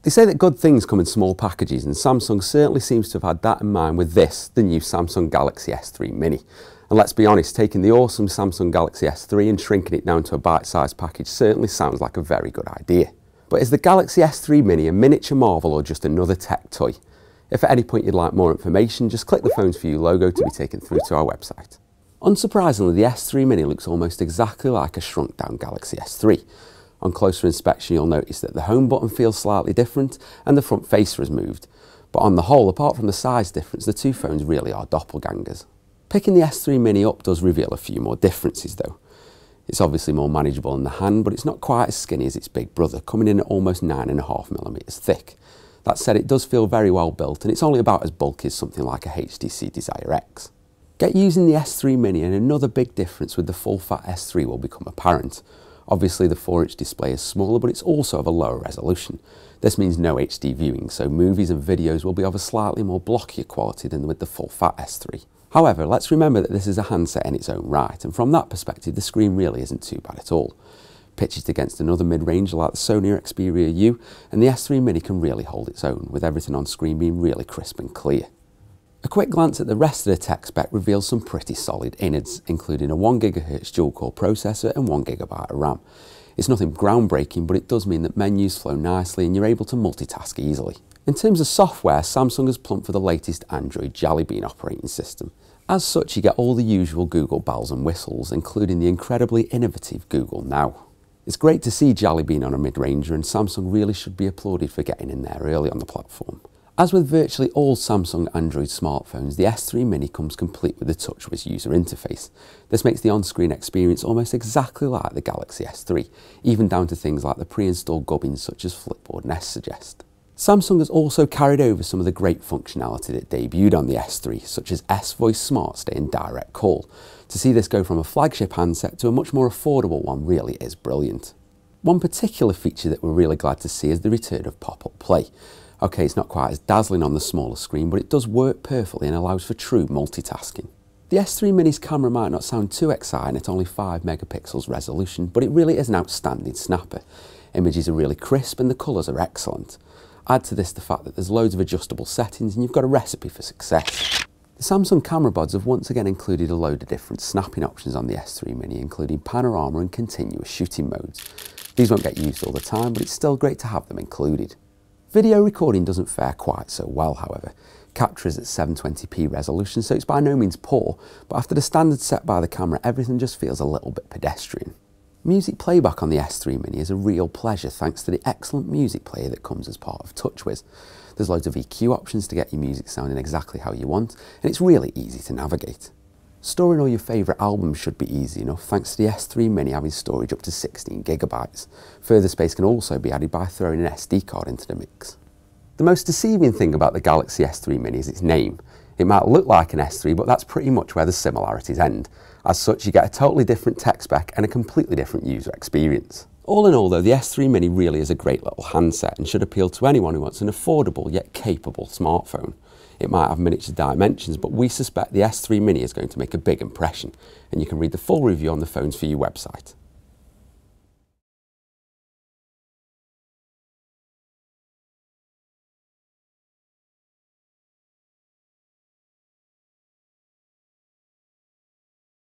They say that good things come in small packages, and Samsung certainly seems to have had that in mind with this, the new Samsung Galaxy S3 Mini. And let's be honest, taking the awesome Samsung Galaxy S3 and shrinking it down to a bite-sized package certainly sounds like a very good idea. But is the Galaxy S3 Mini a miniature marvel or just another tech toy? If at any point you'd like more information, just click the Phones For You logo to be taken through to our website. Unsurprisingly, the S3 Mini looks almost exactly like a shrunk-down Galaxy S3. On closer inspection, you'll notice that the home button feels slightly different and the front facer has moved. But on the whole, apart from the size difference, the two phones really are doppelgangers. Picking the S3 Mini up does reveal a few more differences though. It's obviously more manageable in the hand, but it's not quite as skinny as its big brother, coming in at almost 9.5mm thick. That said, it does feel very well built, and it's only about as bulky as something like a HTC Desire X. Get using the S3 Mini and another big difference with the full-fat S3 will become apparent. Obviously the 4-inch display is smaller, but it's also of a lower resolution. This means no HD viewing, so movies and videos will be of a slightly more blockier quality than with the full-fat S3. However, let's remember that this is a handset in its own right, and from that perspective the screen really isn't too bad at all. Pitch it against another mid-range like the Sony Xperia U, and the S3 Mini can really hold its own, with everything on screen being really crisp and clear. A quick glance at the rest of the tech spec reveals some pretty solid innards, including a 1GHz dual-core processor and 1GB of RAM. It's nothing groundbreaking, but it does mean that menus flow nicely and you're able to multitask easily. In terms of software, Samsung has plumped for the latest Android Jelly Bean operating system. As such, you get all the usual Google bells and whistles, including the incredibly innovative Google Now. It's great to see Jelly Bean on a mid-ranger, and Samsung really should be applauded for getting in there early on the platform. As with virtually all Samsung Android smartphones, the S3 Mini comes complete with the TouchWiz user interface. This makes the on-screen experience almost exactly like the Galaxy S3, even down to things like the pre-installed gubbins such as Flipboard and S-Suggest. Samsung has also carried over some of the great functionality that debuted on the S3, such as S-Voice Smart Stay and Direct Call. To see this go from a flagship handset to a much more affordable one really is brilliant. One particular feature that we're really glad to see is the return of pop-up play. Okay, it's not quite as dazzling on the smaller screen, but it does work perfectly and allows for true multitasking. The S3 Mini's camera might not sound too exciting at only 5MP resolution, but it really is an outstanding snapper. Images are really crisp and the colours are excellent. Add to this the fact that there's loads of adjustable settings and you've got a recipe for success. The Samsung camera buds have once again included a load of different snapping options on the S3 Mini, including panorama and continuous shooting modes. These won't get used all the time, but it's still great to have them included. Video recording doesn't fare quite so well, however. Capture is at 720p resolution, so it's by no means poor, but after the standards set by the camera, everything just feels a little bit pedestrian. Music playback on the S3 Mini is a real pleasure thanks to the excellent music player that comes as part of TouchWiz. There's loads of EQ options to get your music sounding exactly how you want, and it's really easy to navigate. Storing all your favourite albums should be easy enough thanks to the S3 Mini having storage up to 16GB. Further space can also be added by throwing an SD card into the mix. The most deceiving thing about the Galaxy S3 Mini is its name. It might look like an S3, but that's pretty much where the similarities end. As such, you get a totally different tech spec and a completely different user experience. All in all though, the S3 Mini really is a great little handset and should appeal to anyone who wants an affordable yet capable smartphone. It might have miniature dimensions, but we suspect the S3 Mini is going to make a big impression, and you can read the full review on the Phones For You website.